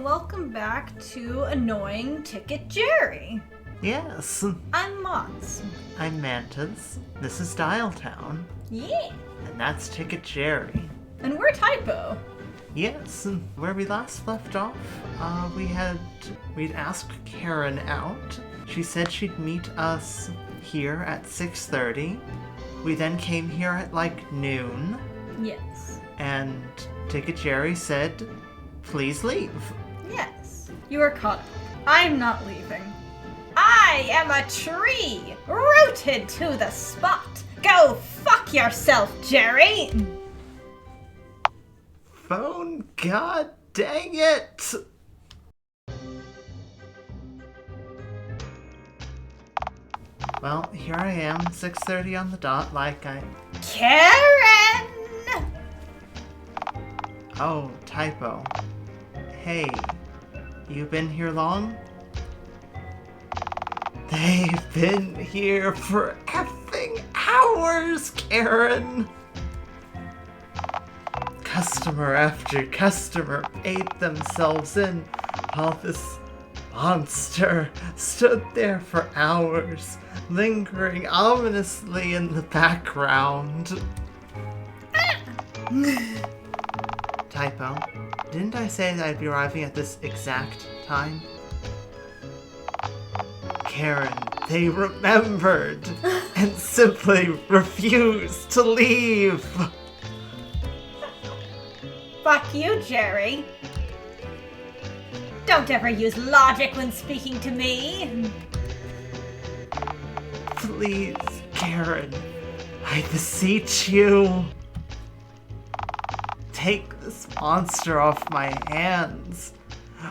welcome back to Annoying Ticket Jerry. Yes. I'm Mots. I'm Mantis. This is Dialtown. Yeah. And that's Ticket Jerry. And we're Typo. Yes. Where we last left off, we'd asked Karen out. She said she'd meet us here at 6:30. We then came here at like noon. Yes. And Ticket Jerry said, please leave. Yes. You are caught up. I'm not leaving. I am a tree, rooted to the spot. Go fuck yourself, Jerry. Phone, god dang it! Well, here I am, 6:30 on the dot, Karen! Oh, Typo. Hey, you been here long? They've been here for effing hours, Karen! Customer after customer ate themselves in while this monster stood there for hours, lingering ominously in the background. Typo, didn't I say that I'd be arriving at this exact time? Karen, they remembered and simply refused to leave. Fuck you, Jerry. Don't ever use logic when speaking to me. Please, Karen, I beseech you. Take this monster off my hands,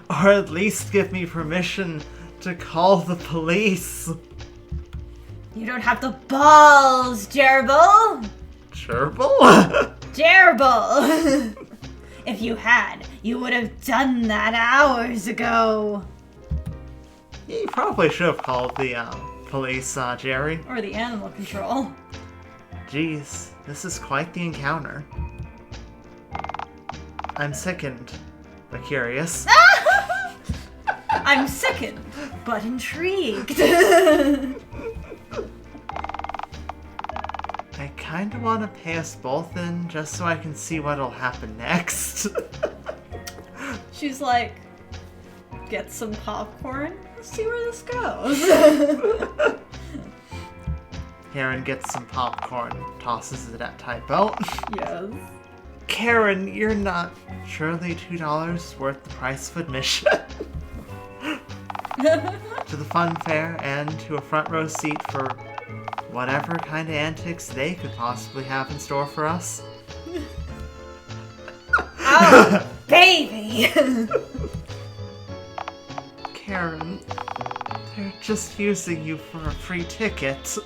or at least give me permission to call the police. You don't have the balls, Gerbil. Gerbil? Gerbil. If you had, you would have done that hours ago. You probably should have called the police, Jerry. Or the animal control. Jeez, this is quite the encounter. I'm sickened, but curious. I'm sickened, but intrigued. I kinda wanna pay us both in just so I can see what'll happen next. She's like, get some popcorn, let's see where this goes. Karen gets some popcorn, tosses it at Typo. Yes. Karen, you're not surely $2 worth the price of admission to the fun fair and to a front row seat for whatever kind of antics they could possibly have in store for us. Oh, baby! Karen, they're just using you for a free ticket.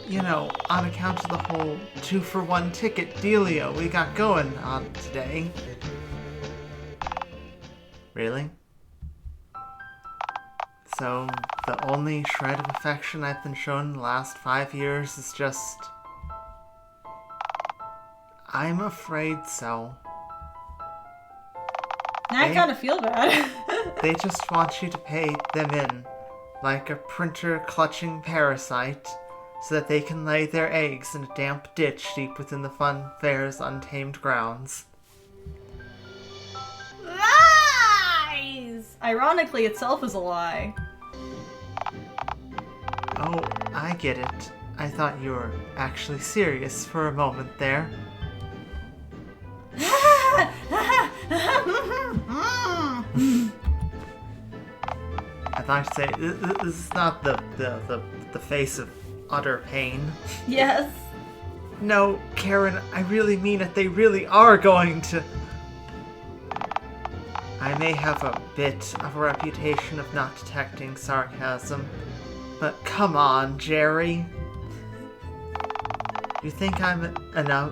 You know, on account of the whole 2-for-1 ticket dealio we got going on today. Really? So, the only shred of affection I've been shown in the last 5 years is just... I'm afraid so. Now I kind of feel bad. They just want you to pay them in, like a printer-clutching parasite, so that they can lay their eggs in a damp ditch deep within the fun fair's untamed grounds. Lies! Ironically, itself is a lie. Oh, I get it. I thought you were actually serious for a moment there. I'd like to say, this is not the face of utter pain. Yes. No, Karen, I really mean it. They really are going to... I may have a bit of a reputation of not detecting sarcasm, but come on, Jerry. You think I'm enough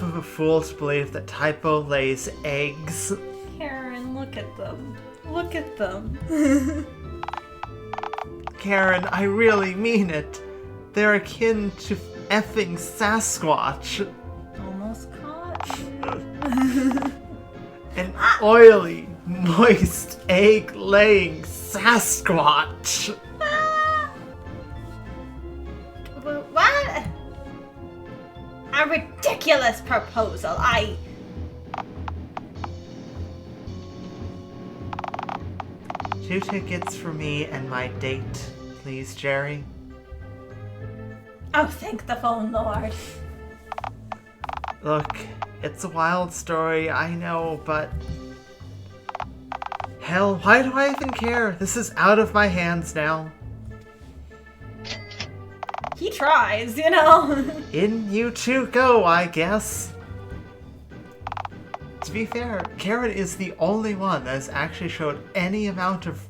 of a fool to believe that Typo lays eggs? Karen, look at them. Look at them. Karen, I really mean it. They're akin to effing Sasquatch. Almost caught you. An oily, moist, egg-laying Sasquatch. What? A ridiculous proposal. 2 tickets for me and my date, please, Jerry. Oh, thank the phone lord. Look, it's a wild story, I know, but... Hell, why do I even care? This is out of my hands now. He tries, you know. In you two go, I guess. To be fair, Karen is the only one that has actually showed any amount of,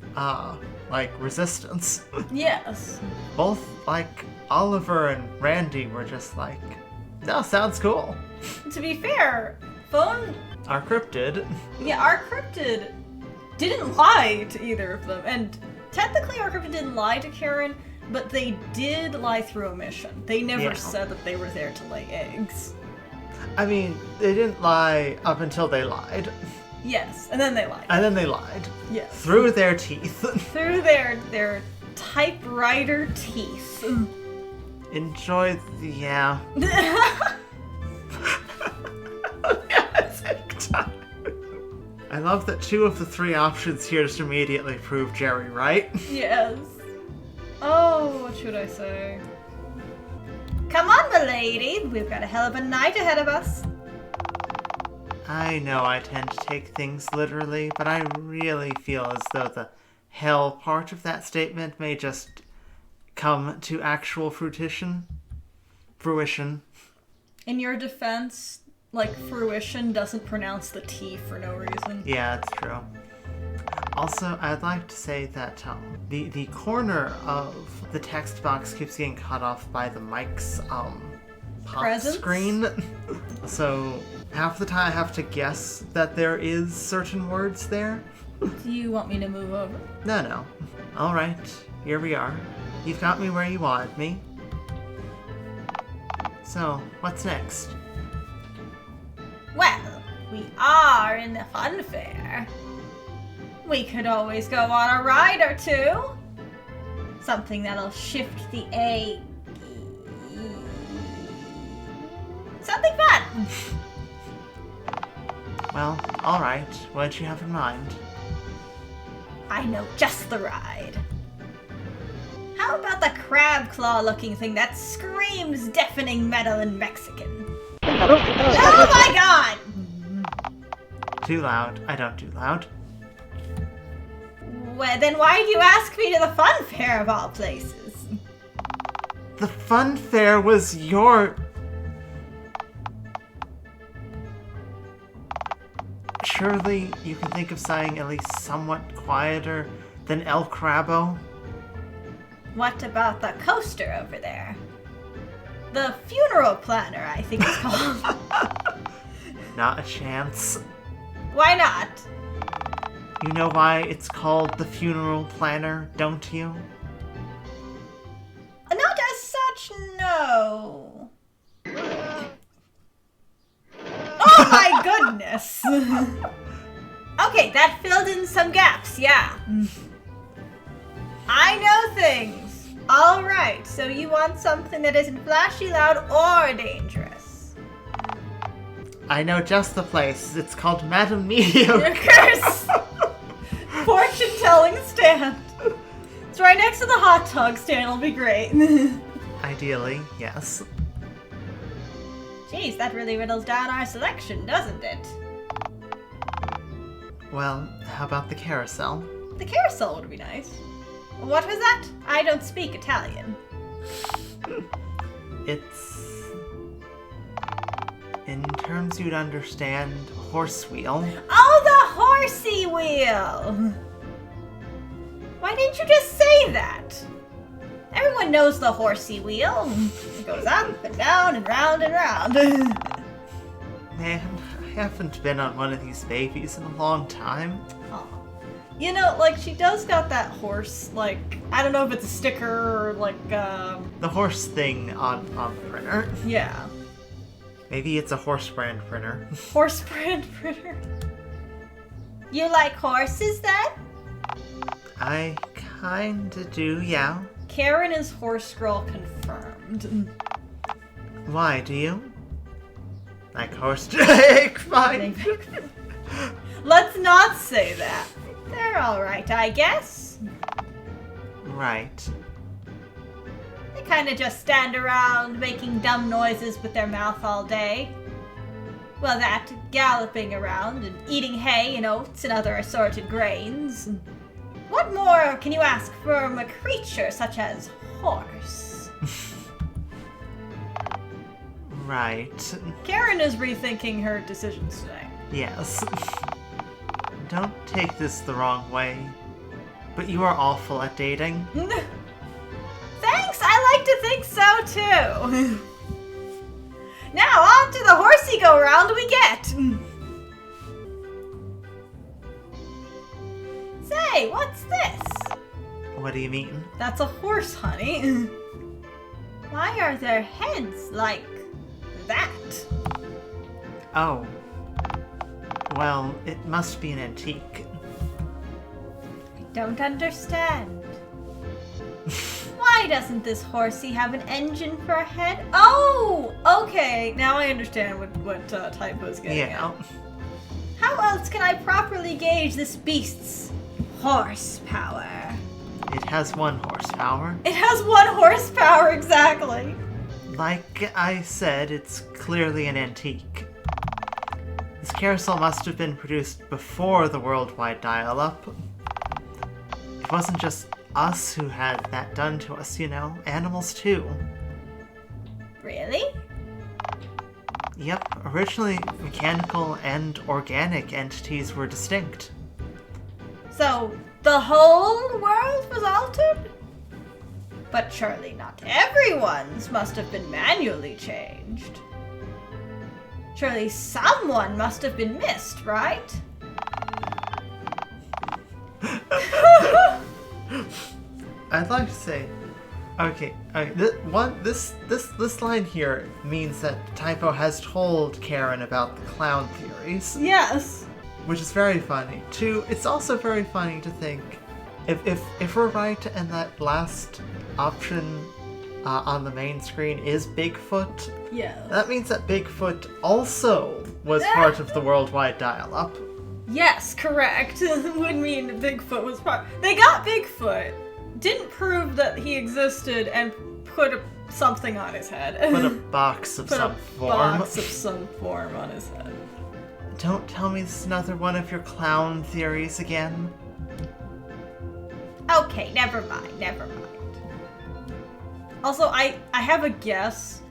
resistance. Yes. Both, Oliver and Randy were just like, no, sounds cool. To be fair, phone... Our cryptid. Yeah, our cryptid didn't lie to either of them. And technically our cryptid didn't lie to Karen, but they did lie through omission. They never said that they were there to lay eggs. I mean, they didn't lie up until they lied. Yes, and then they lied. And then they lied. Yes. Through their teeth. Through their typewriter teeth. Enjoy the, yeah. I love that 2 of the 3 options here just immediately prove Jerry right. Yes. Oh, what should I say? Come on, milady. We've got a hell of a night ahead of us. I know I tend to take things literally, but I really feel as though the hell part of that statement may just come to actual fruition. In your defense, fruition doesn't pronounce the T for no reason. Yeah, that's true. Also, I'd like to say that the corner of the text box keeps getting cut off by the mic's pop screen. So half the time I have to guess that there is certain words there. Do you want me to move over? No. Alright, here we are. You've got me where you wanted me. So, what's next? Well, we are in the fun fair. We could always go on a ride or two. Something that'll shift the egg. Something fun. Well, alright. What did you have in mind? I know just the ride. How about the crab claw looking thing that screams deafening metal in Mexican? Oh my god! Too loud. I don't do loud. Well, then why'd you ask me to the fun fair of all places? The fun fair was your... Surely you can think of something at least somewhat quieter than El Crabo? What about the coaster over there? The funeral planner, I think it's called. Not a chance. Why not? You know why it's called the funeral planner, don't you? Not as such, no. Oh my goodness! Okay, that filled in some gaps, yeah. I know things. Alright, so you want something that isn't flashy, loud, or dangerous. I know just the place. It's called Madame Mediocre. Curse! Fortune-telling stand. It's right next to the hot dog stand. It'll be great. Ideally, yes. Jeez, that really whittles down our selection, doesn't it? Well, how about the carousel? The carousel would be nice. What was that? I don't speak Italian. It's... in terms you'd understand, horse wheel. Oh, the horsey wheel! Why didn't you just say that? Everyone knows the horsey wheel. It goes up and down and round and round. Man, I haven't been on one of these babies in a long time. Aw. You know, she does got that horse, I don't know if it's a sticker or, The horse thing on the printer. Yeah. Maybe it's a horse brand printer. Horse brand printer. You like horses then? I kinda do, yeah. Karen is horse girl confirmed. Why, do you? Like horse Jake, fine. Let's not say that. They're alright, I guess. Right. They kinda just stand around making dumb noises with their mouth all day. Well, that, galloping around and eating hay and oats and other assorted grains. What more can you ask from a creature such as horse? Right. Karen is rethinking her decisions today. Yes. Don't take this the wrong way, but you are awful at dating. Thanks, I like to think so too. Now on to the horsey go round we get. Say, what's this? What do you mean? That's a horse, honey. Why are their heads like that? Oh. Well, it must be an antique. I don't understand. Why doesn't this horsey have an engine for a head? Oh, okay. Now I understand what Typo's getting at. How else can I properly gauge this beast's horsepower? It has 1 horsepower. It has 1 horsepower, exactly. Like I said, it's clearly an antique. This carousel must have been produced before the worldwide dial-up. It wasn't just us who had that done to us, you know. Animals too. Really? Yep, originally mechanical and organic entities were distinct. So, the whole world was altered? But surely not everyone's must have been manually changed. Surely someone must have been missed, right? I'd like to say, okay, this line here means that Typo has told Karen about the clown theories. Yes. Which is very funny. 2, it's also very funny to think, if we're right and that last option on the main screen is Bigfoot, Yeah. that means that Bigfoot also was part of the worldwide dial-up. Yes, correct. Would mean Bigfoot was part. They got Bigfoot. Didn't prove that he existed and put something on his head. Put a box of some form. Box of some form on his head. Don't tell me this is another one of your clown theories again. Okay, never mind. Also, I have a guess.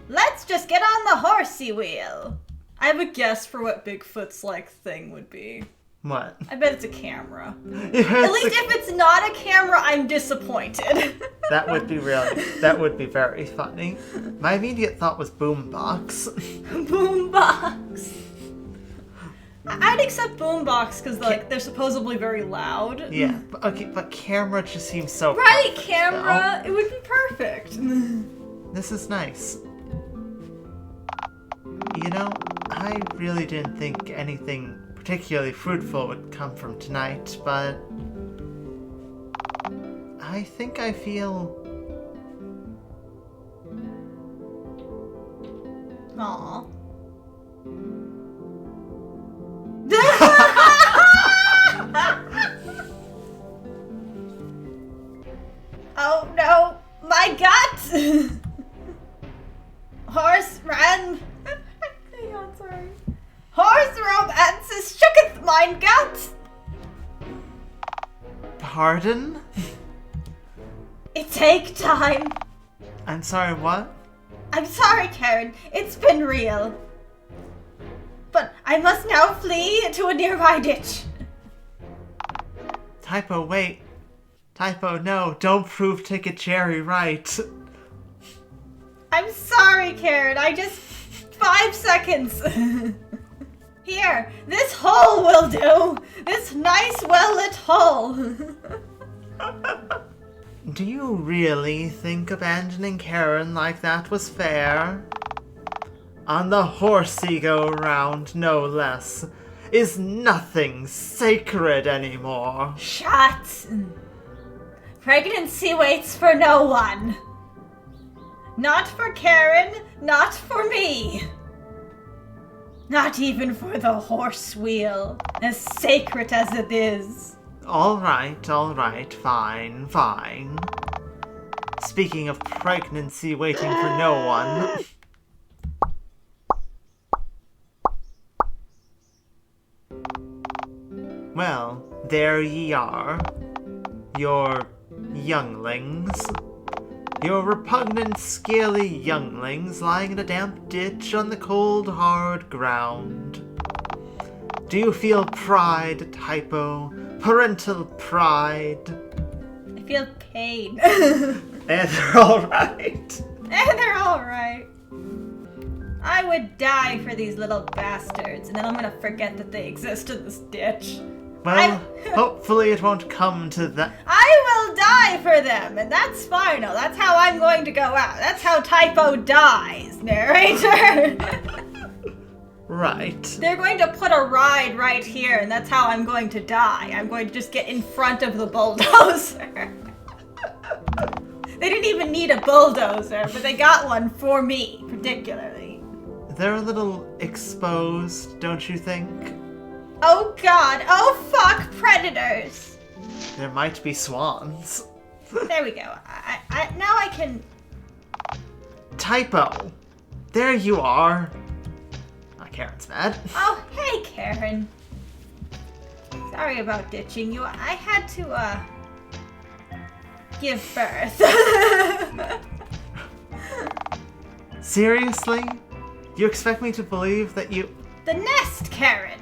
Let's just get on the horsey wheel. I have a guess for what Bigfoot's thing would be. What? I bet it's a camera. At least if it's not a camera, I'm disappointed. That would be very funny. My immediate thought was boombox. Boombox. I'd accept boombox because they're supposedly very loud. Yeah, but camera just seems so right, perfect, camera. It would be perfect. This is nice. You know, I really didn't think anything particularly fruitful would come from tonight, but I think I feel... Aww. Oh no, my gut! Horse ran. Hang on, sorry. Horse romances shooketh mine gut. Pardon? It take time. I'm sorry, what? I'm sorry, Karen. It's been real. But I must now flee to a nearby ditch. Typo, wait. Typo, no, don't prove Ticket Cherry right. I'm sorry, Karen. I just... 5 seconds. Here, this hole will do. This nice, well-lit hole. Do you really think abandoning Karen like that was fair? On the horsey go round, no less, is nothing sacred anymore. Shut! Pregnancy waits for no one. Not for Karen, not for me. Not even for the horse wheel, as sacred as it is. All right, fine, fine. Speaking of pregnancy waiting for no one... Well, there ye are. Your younglings. Your repugnant, scaly younglings lying in a damp ditch on the cold, hard ground. Do you feel pride, Typo? Parental pride? I feel pain. And they're alright. And they're alright. I would die for these little bastards, and then I'm gonna forget that they exist in this ditch. Well, hopefully it won't come to that. I will die for them, and that's final. That's how I'm going to go out. That's how Typo dies, narrator. Right. They're going to put a ride right here, and that's how I'm going to die. I'm going to just get in front of the bulldozer. They didn't even need a bulldozer, but they got one for me, particularly. They're a little exposed, don't you think? Oh god, oh fuck, predators! There might be swans. There we go. Now I can... Typo! There you are! Karen's mad. Oh, hey, Karen. Sorry about ditching you. I had to, give birth. Seriously? You expect me to believe that you... The nest, Karen!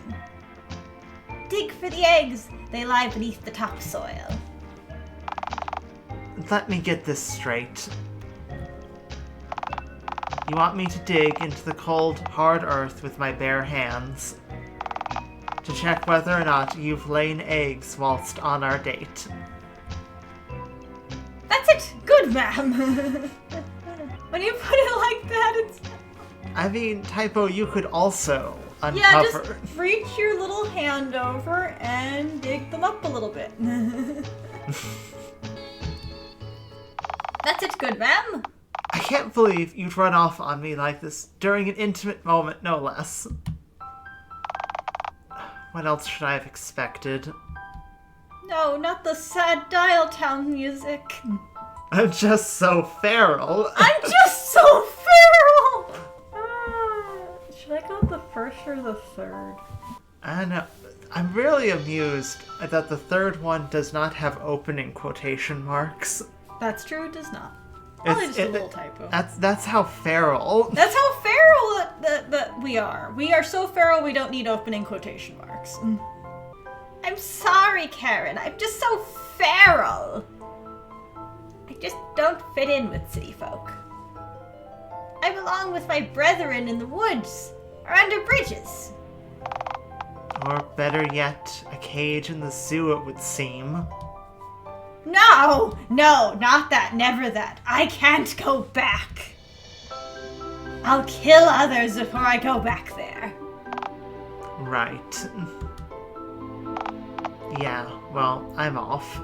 Dig for the eggs. They lie beneath the topsoil. Let me get this straight. You want me to dig into the cold, hard earth with my bare hands to check whether or not you've laid eggs whilst on our date. That's it! Good, ma'am! When you put it like that, it's... I mean, Typo, you could also uncover... Yeah, just reach your little hand over and dig them up a little bit. That's it, good, ma'am! I can't believe you'd run off on me like this during an intimate moment, no less. What else should I have expected? No, not the sad Dialtown music. I'm just so feral. I'm just so feral! Should I go with the first or the third? I don't know. I'm really amused that the third one does not have opening quotation marks. That's true, it does not. Probably just a little typo. That's how feral. That's how feral that we are. We are so feral we don't need opening quotation marks. I'm sorry, Karen. I'm just so feral. I just don't fit in with city folk. I belong with my brethren in the woods or under bridges. Or better yet, a cage in the zoo, it would seem. No, not that, never that. I can't go back. I'll kill others before I go back there. Right. Yeah, well, I'm off.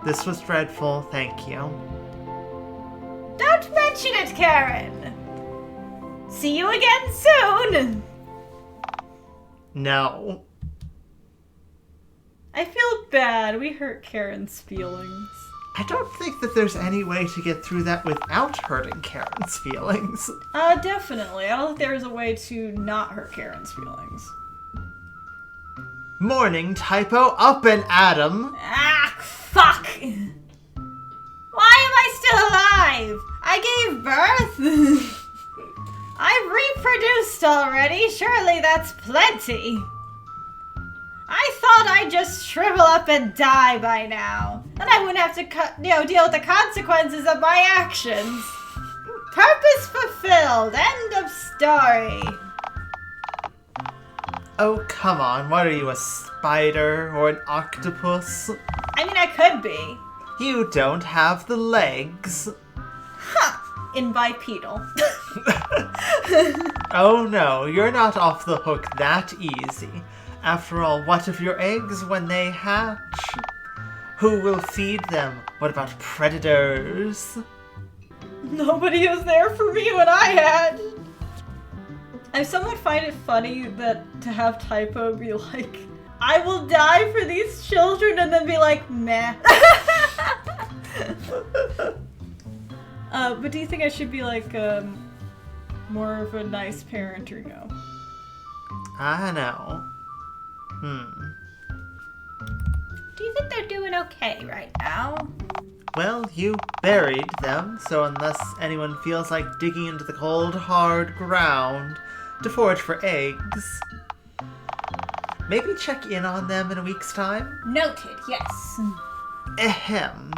This was dreadful, thank you. Don't mention it, Karen. See you again soon. No. I feel bad. We hurt Karen's feelings. I don't think that there's any way to get through that without hurting Karen's feelings. Definitely. I don't think there's a way to not hurt Karen's feelings. Morning, Typo. Up and Adam. Ah, fuck! Why am I still alive? I gave birth. I've reproduced already. Surely that's plenty. I thought I'd just shrivel up and die by now. Then I wouldn't have to deal with the consequences of my actions. Purpose fulfilled. End of story. Oh, come on. What are you, a spider or an octopus? I mean, I could be. You don't have the legs. Huh. In bipedal. Oh no, you're not off the hook that easy. After all, what of your eggs when they hatch? Who will feed them? What about predators? Nobody was there for me when I had. I somewhat find it funny that to have Typo be like, I will die for these children, and then be like, meh. But do you think I should be like, more of a nice parent or no? I know. Do you think they're doing okay right now? Well, you buried them, so unless anyone feels like digging into the cold, hard ground to forage for eggs, maybe check in on them in a week's time? Noted, yes. Ahem.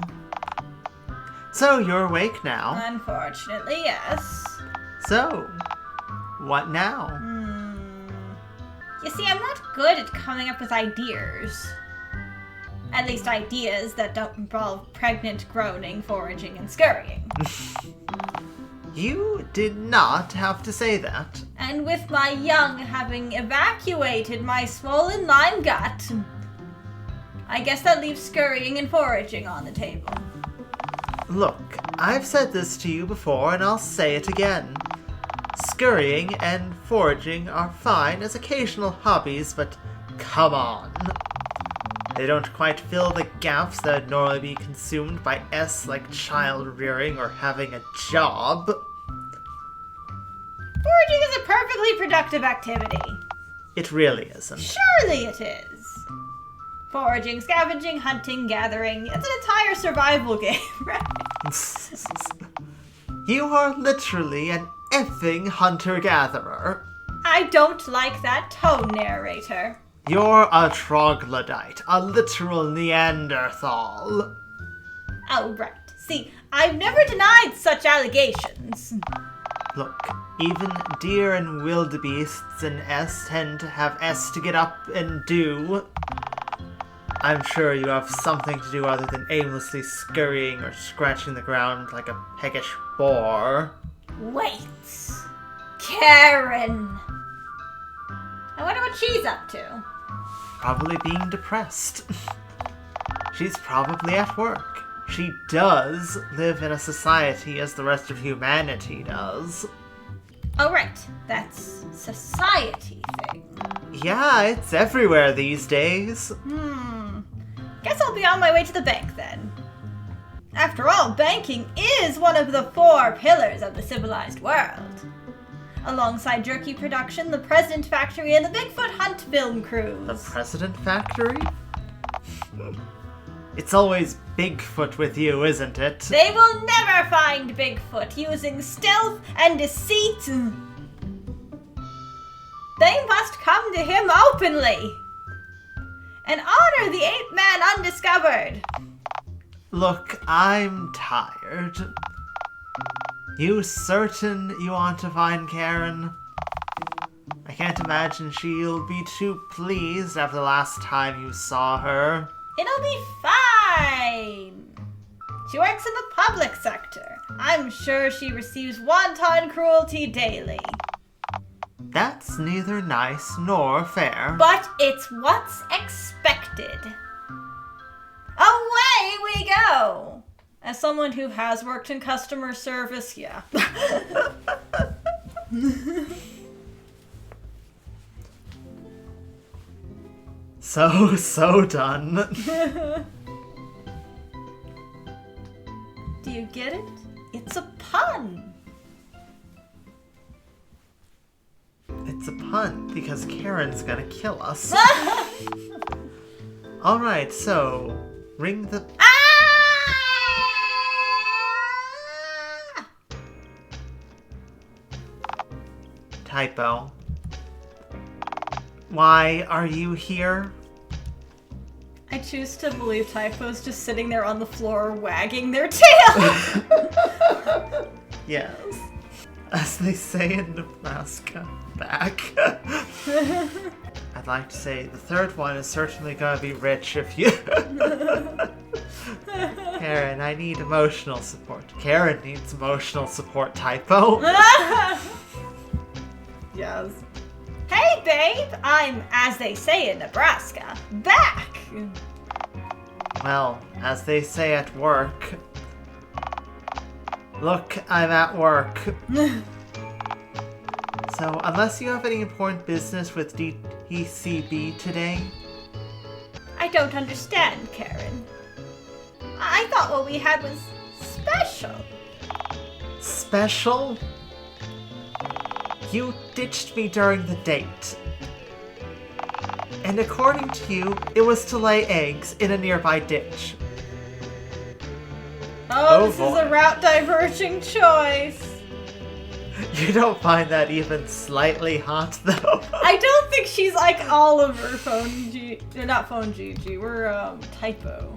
So, you're awake now. Unfortunately, yes. So, what now? You see, I'm not good at coming up with ideas. At least ideas that don't involve pregnant, groaning, foraging, and scurrying. You did not have to say that. And with my young having evacuated my swollen lime gut, I guess that leaves scurrying and foraging on the table. Look, I've said this to you before, and I'll say it again. Scurrying and foraging are fine as occasional hobbies, but come on. They don't quite fill the gaps that would normally be consumed by S like child rearing or having a job. Foraging is a perfectly productive activity. It really isn't. Surely it is. Foraging, scavenging, hunting, gathering. It's an entire survival game, right? You are literally an effing hunter-gatherer. I don't like that tone, narrator. You're a troglodyte, a literal Neanderthal. Oh, right. See, I've never denied such allegations. Look, even deer and wildebeests in S tend to have S to get up and do. I'm sure you have something to do other than aimlessly scurrying or scratching the ground like a peckish boar. Wait. Karen. I wonder what she's up to. Probably being depressed. She's probably at work. She does live in a society as the rest of humanity does. Oh, right. That's society thing. Yeah, it's everywhere these days. Guess I'll be on my way to the bank then. After all, banking is one of the 4 pillars of the civilized world. Alongside jerky production, the President Factory, and the Bigfoot Hunt film crews. The President Factory? It's always Bigfoot with you, isn't it? They will never find Bigfoot using stealth and deceit. They must come to him openly and honor the ape man undiscovered. Look, I'm tired. You certain you want to find Karen? I can't imagine she'll be too pleased after the last time you saw her. It'll be fine. She works in the public sector. I'm sure she receives wanton cruelty daily. That's neither nice nor fair. But it's what's expected. Away we go! As someone who has worked in customer service, yeah. So done. Do you get it? It's a pun. It's a pun, because Karen's gonna kill us. Alright, so, ring the... Typo. Why are you here? I choose to believe Typo's just sitting there on the floor wagging their tail. Yes. As they say in Nebraska, back. I'd like to say the third one is certainly gonna be rich if you... Karen, I need emotional support. Karen needs emotional support, Typo. Yes. Hey, babe! I'm, as they say in Nebraska, back! Well, as they say at work. Look, I'm at work. So, unless you have any important business with DECB today... I don't understand, Karen. I thought what we had was special. Special? You ditched me during the date. And according to you, it was to lay eggs in a nearby ditch. Oh, this boy. is a route diverging choice. You don't find that even slightly hot, though? I don't think she's like Oliver Phone G. Not Phone GG. We're Typo.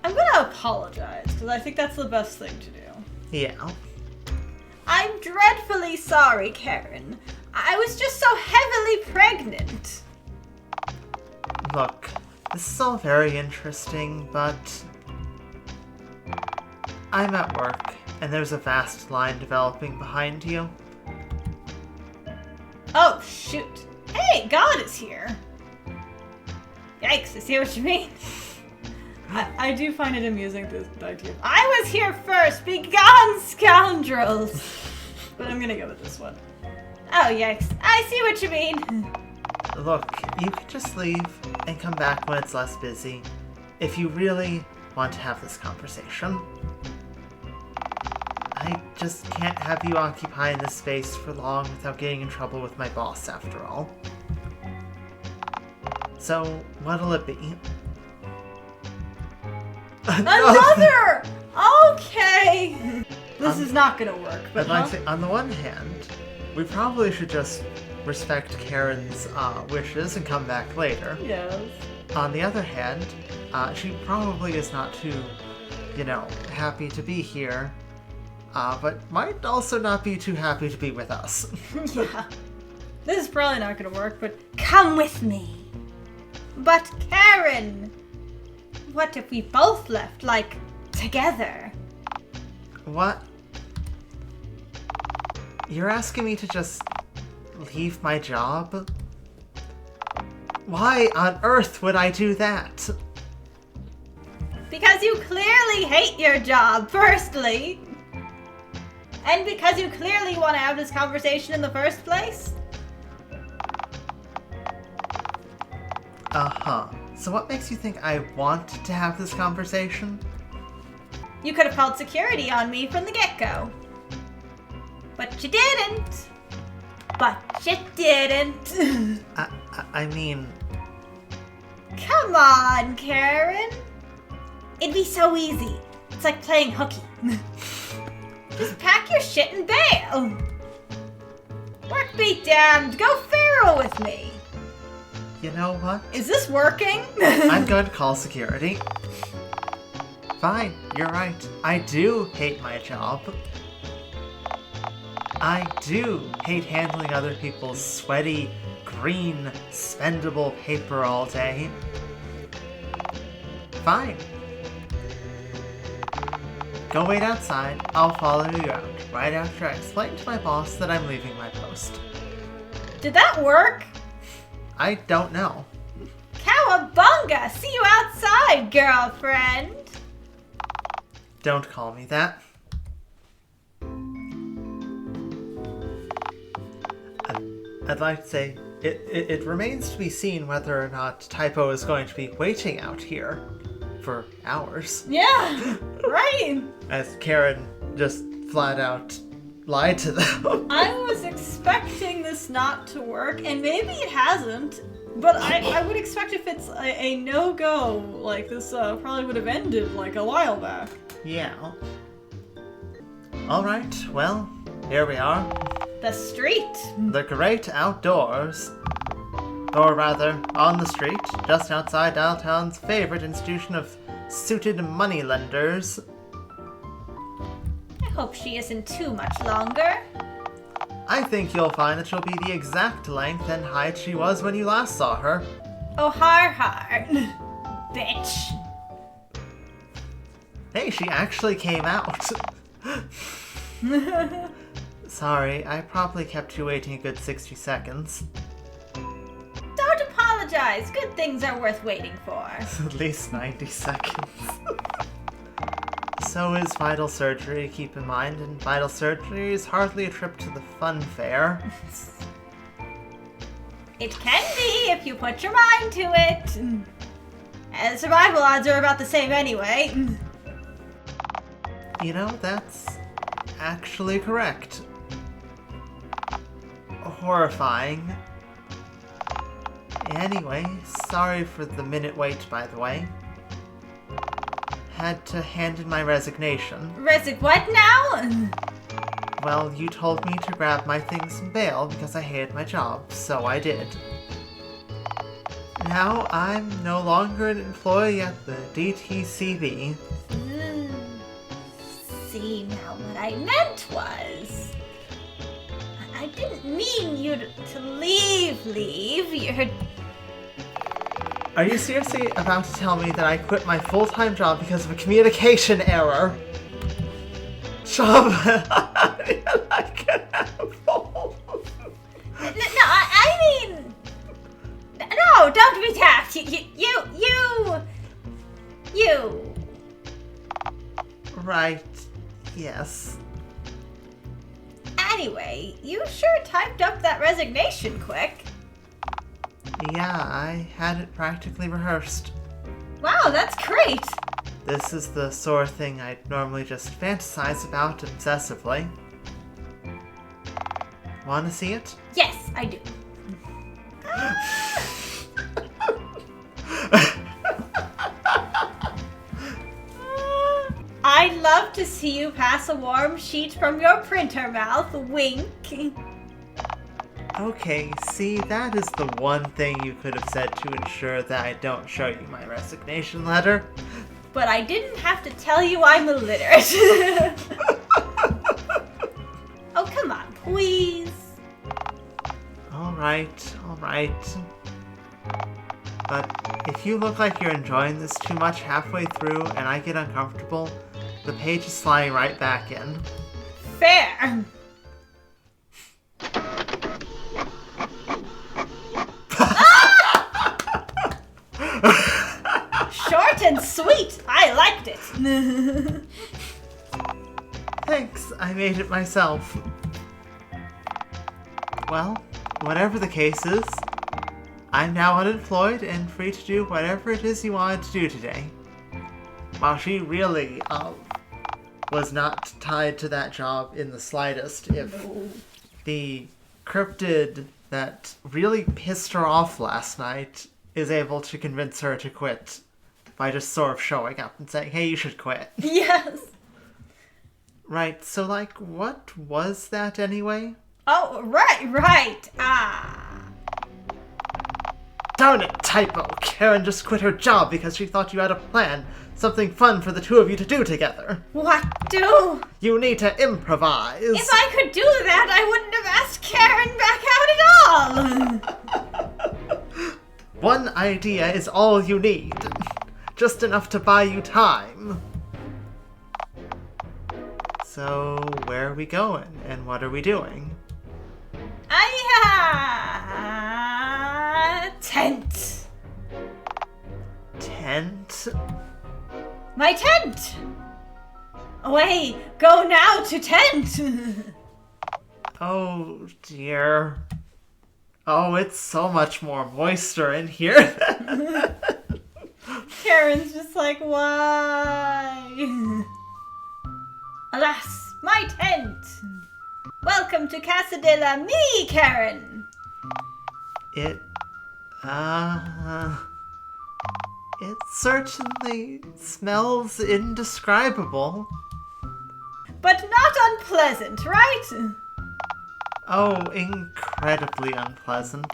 I'm gonna apologize because I think that's the best thing to do. Yeah. I'm dreadfully sorry, Karen. I was just so heavily pregnant. Look, this is all very interesting, but I'm at work, and there's a vast line developing behind you. Oh, shoot. Hey, God is here. Yikes, I see what you mean. I do find it amusing, this idea. I was here first! Be gone, scoundrels! But I'm gonna go with this one. Oh, yikes. I see what you mean. Look, you can just leave and come back when it's less busy, if you really want to have this conversation. I just can't have you occupying this space for long without getting in trouble with my boss, after all. So, what'll it be? Another! Okay! This is not gonna work, but I'd like to say, on the one hand, we probably should just respect Karen's wishes and come back later. Yes. On the other hand, she probably is not too, happy to be here, but might also not be too happy to be with us. Yeah. This is probably not gonna work, but come with me. But Karen, what if we both left, like, together? What? You're asking me to just leave my job? Why on earth would I do that? Because you clearly hate your job, firstly. And because you clearly want to have this conversation in the first place. Uh-huh. So what makes you think I want to have this conversation? You could have called security on me from the get-go. But you didn't. But you didn't. I mean... Come on, Karen. It'd be so easy. It's like playing hooky. Just pack your shit and bail. Work be damned. Go feral with me. You know what? Is this working? I'm going to call security. Fine, you're right. I do hate my job. I do hate handling other people's sweaty, green, spendable paper all day. Fine. Go wait outside. I'll follow you out right after I explain to my boss that I'm leaving my post. Did that work? I don't know. Cowabunga! See you outside, girlfriend! Don't call me that. I'd like to say, it remains to be seen whether or not Typo is going to be waiting out here for hours. Yeah, right! As Karen just flat out lied to them. I was expecting this not to work, and maybe it hasn't, but I would expect if it's a no-go, like this probably would have ended like a while back. Yeah. Alright, well, here we are. The street. The great outdoors. Or rather, on the street, just outside Dialtown's favorite institution of suited moneylenders. I hope she isn't too much longer. I think you'll find that she'll be the exact length and height she was when you last saw her. Oh, har. Bitch. Hey, she actually came out. Sorry, I probably kept you waiting a good 60 seconds. Don't apologize. Good things are worth waiting for. At least 90 seconds. So is vital surgery, keep in mind, and vital surgery is hardly a trip to the fun fair. It can be if you put your mind to it. And survival odds are about the same anyway. You know, that's actually correct. Horrifying. Anyway, sorry for the minute wait, by the way. Had to hand in my resignation. What now? Well, you told me to grab my things and bail because I hated my job, so I did. Now I'm no longer an employee at the DTCB. See, now what I meant was... I didn't mean you to leave. You're... Are you seriously about to tell me that I quit my full-time job because of a communication error? Job like an apple. No, I mean... No, don't be daft. You... Right, yes. Anyway, you sure typed up that resignation quick. Yeah, I had it practically rehearsed. Wow, that's great. This is the sort of thing I'd normally just fantasize about obsessively. Want to see it? Yes, I do. I'd love to see you pass a warm sheet from your printer mouth. Wink. Okay, see, that is the one thing you could have said to ensure that I don't show you my resignation letter. But I didn't have to tell you I'm illiterate. Oh, come on, please. Alright. But if you look like you're enjoying this too much halfway through and I get uncomfortable, the page is sliding right back in. Fair. Short and sweet. I liked it. Thanks, I made it myself. Well, whatever the case is, I'm now unemployed and free to do whatever it is you wanted to do today. While she really, was not tied to that job in the slightest. If the cryptid that really pissed her off last night is able to convince her to quit by just sort of showing up and saying, hey, you should quit. Yes. Right, so like, what was that anyway? Oh, right. Darn it, Typo! Karen just quit her job because she thought you had a plan. Something fun for the two of you to do together. What do? You need to improvise. If I could do that, I wouldn't have asked Karen back out at all. One idea is all you need. Just enough to buy you time. So, where are we going, and what are we doing? Tent. Tent? My tent! Away! Go now to tent! Oh, dear. Oh, it's so much more moister in here. Karen's just like, why? Alas, my tent! Welcome to Casa de la Me, Karen! It certainly smells indescribable. But not unpleasant, right? Oh, incredibly unpleasant.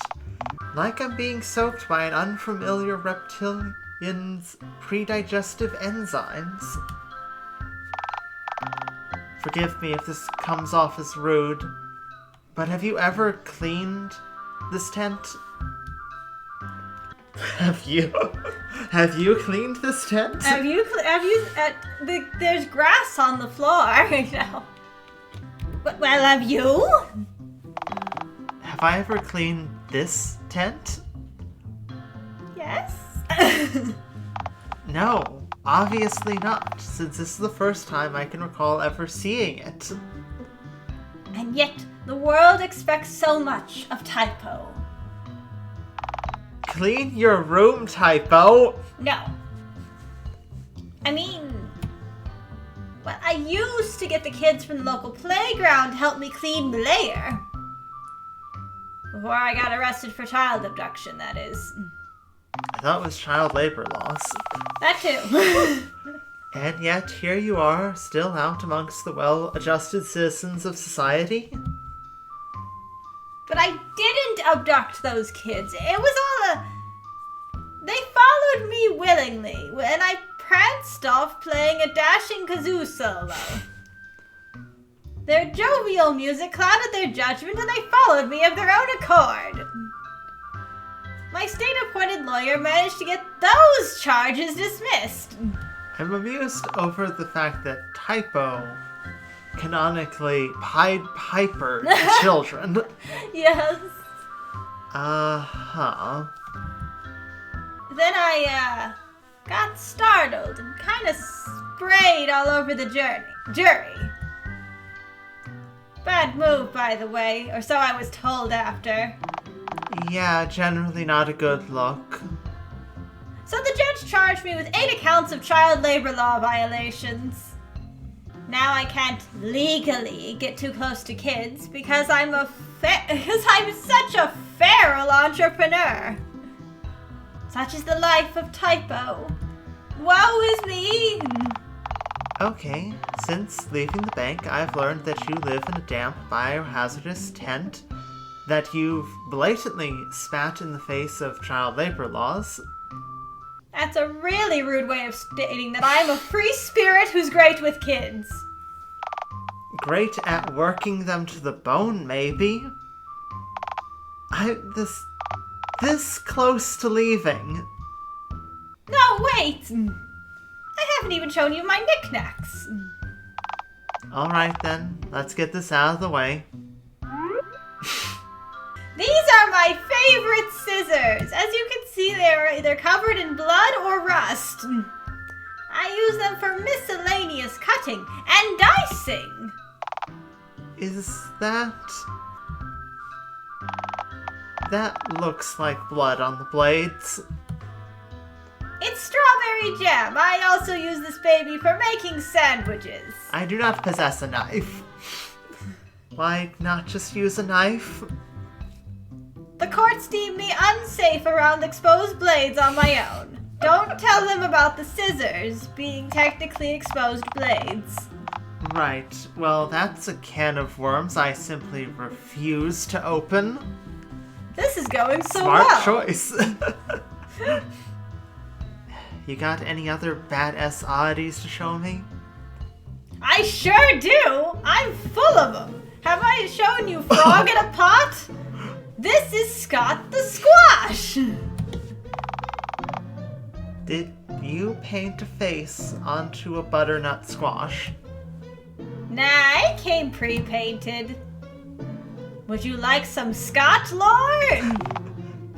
Like I'm being soaked by an unfamiliar reptilian's predigestive enzymes. Forgive me if this comes off as rude, but have you ever cleaned this tent? Have you cleaned this tent? There's grass on the floor. Well, have you? Have I ever cleaned this tent? Yes? No, obviously not, since this is the first time I can recall ever seeing it. And yet, the world expects so much of Typo. Clean your room, Typo! No. I mean... Well, I used to get the kids from the local playground to help me clean the lair. Before I got arrested for child abduction, that is. I thought it was child labor laws. That too. And yet, here you are, still out amongst the well-adjusted citizens of society. But I didn't abduct those kids. It was all a... They followed me willingly, and I pranced off playing a dashing kazoo solo. Their jovial music clouded their judgment, and they followed me of their own accord. My state-appointed lawyer managed to get those charges dismissed. I'm amused over the fact that Typo canonically Pied Piper children. Yes. Uh-huh. Then I, got startled and kind of sprayed all over the jury. Bad move, by the way, or so I was told after. Yeah, generally not a good look. So the judge charged me with 8 accounts of child labor law violations. Now I can't legally get too close to kids because I'm such a feral entrepreneur. Such is the life of Typo. Woe is me! Okay, since leaving the bank, I've learned that you live in a damp, biohazardous tent, that you've blatantly spat in the face of child labor laws. That's a really rude way of stating that I'm a free spirit who's great with kids. Great at working them to the bone, maybe. This close to leaving. No, wait! I haven't even shown you my knickknacks. Alright then, let's get this out of the way. These are my favorite scissors. As you can see, they're either covered in blood or rust. I use them for miscellaneous cutting and dicing. Is that... That looks like blood on the blades. It's strawberry jam. I also use this baby for making sandwiches. I do not possess a knife. Why not just use a knife? The courts deem me unsafe around exposed blades on my own. Don't tell them about the scissors being technically exposed blades. Right, well that's a can of worms I simply refuse to open. This is going so Smart well. choice. You got any other badass oddities to show me? I sure do. I'm full of them. Have I shown you Frog in a Pot? This is Scott the Squash. Did you paint a face onto a butternut squash? Nah, it came pre-painted. Would you like some Scott lore?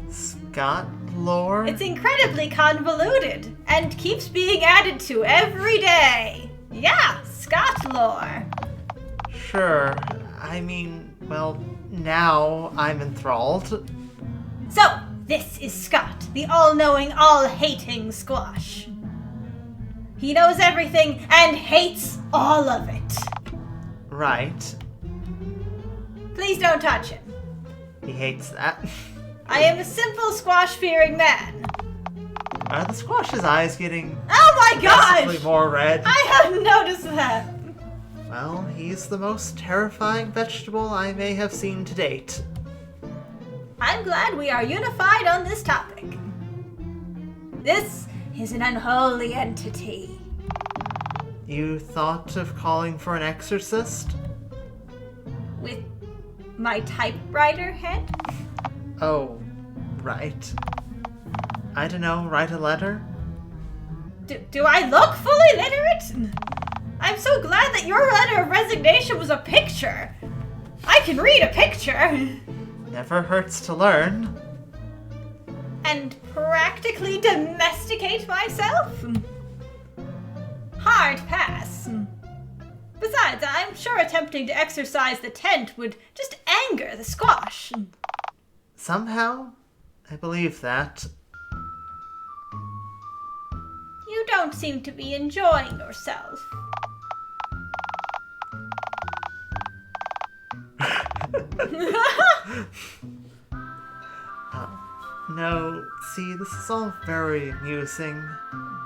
Scott lore? It's incredibly convoluted and keeps being added to every day. Yeah, Scott lore. Sure. I mean, well, now I'm enthralled. So, this is Scott, the all-knowing, all-hating squash. He knows everything and hates all of it. Right. Please don't touch him. He hates that. I am a simple squash-fearing man. Are the squash's eyes getting Oh my progressively gosh! more red? I hadn't noticed that. Well, he's the most terrifying vegetable I may have seen to date. I'm glad we are unified on this topic. This is an unholy entity. You thought of calling for an exorcist? With my typewriter head? Oh, right. I don't know, write a letter? Do I look fully literate? I'm so glad that your letter of resignation was a picture. I can read a picture! Never hurts to learn. And practically domesticate myself? Hard pass. Besides, I'm sure attempting to exercise the tent would just anger the squash. Somehow, I believe that. You don't seem to be enjoying yourself. No, see, this is all very amusing,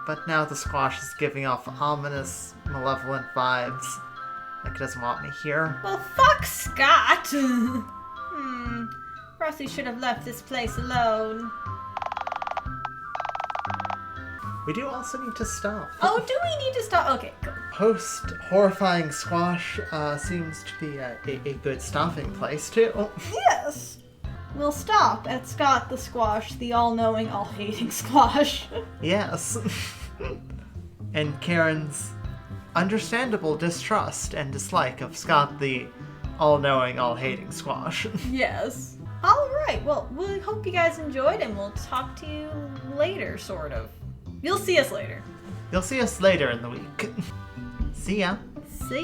but now the squash is giving off ominous, malevolent vibes. Like it doesn't want me here. Well, fuck Scott! Perhaps we should have left this place alone. We do also need to stop. Oh, do we need to stop? Okay, go. Post-horrifying squash seems to be a good stopping place, too. Yes! We'll stop at Scott the Squash, the all-knowing, all-hating squash. Yes. And Karen's understandable distrust and dislike of Scott the all-knowing, all-hating squash. Yes. Alright, well, we hope you guys enjoyed, and we'll talk to you later, sort of. You'll see us later. You'll see us later in the week. See ya. See